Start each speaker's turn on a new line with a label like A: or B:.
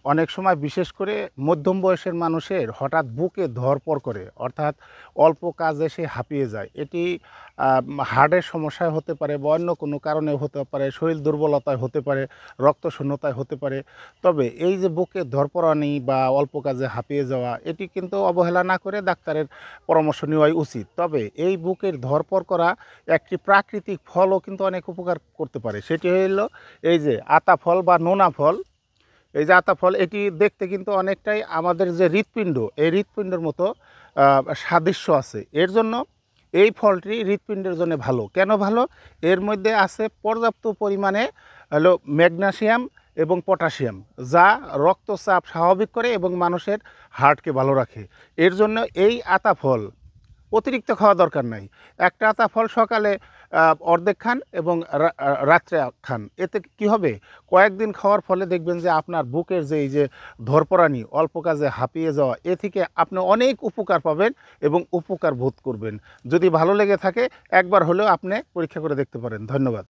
A: অনেক সময় বিশেষ করে মধ্যম বয়সের মানুষের হঠাৎ বুকে ধড়পড় করে, অর্থাৎ অল্প কাজে সে হাঁপিয়ে যায়। এটি হার্টের সমস্যায় হতে পারে বা অন্য কোনো কারণে হতে পারে, শরীর দুর্বলতায় হতে পারে, রক্তশূন্যতায় হতে পারে। তবে এই যে বুকে ধড়পড়ানি বা অল্প কাজে হাঁপিয়ে যাওয়া, এটি কিন্তু অবহেলা না করে ডাক্তারের পরামর্শ নেওয়াই উচিত। তবে এই বুকের ধড়পড় করা একটি প্রাকৃতিক ফলও কিন্তু অনেক উপকার করতে পারে। সেটি হলো এই যে আতা ফল বা নোনা ফল। এই যে আতা ফল, এটি দেখতে কিন্তু অনেকটাই আমাদের যে হৃৎপিণ্ড, এই হৃৎপিণ্ডের মতো সাদৃশ্য আছে। এর জন্য এই ফলটি হৃৎপিণ্ডের জন্য ভালো। কেন ভালো? এর মধ্যে আছে পর্যাপ্ত পরিমাণে হলো ম্যাগনেসিয়াম এবং পটাশিয়াম, যা রক্তচাপ স্বাভাবিক করে এবং মানুষের হার্টকে ভালো রাখে। এর জন্য এই আতা ফল অতিরিক্ত খাওয়া দরকার নাই। একটা আতা ফল সকালে অর্ধেক খান এবং রাত্রে খান। এতে কি হবে? কয়েকদিন খাওয়ার ফলে দেখবেন যে আপনার বুকের যে এই যে ধড়পড়ানি, অল্প কাজে হাঁপিয়ে যাওয়া, এ থেকে আপনি অনেক উপকার পাবেন এবং উপকার বোধ করবেন। যদি ভালো লেগে থাকে একবার হলেও আপনি পরীক্ষা করে দেখতে পারেন। ধন্যবাদ।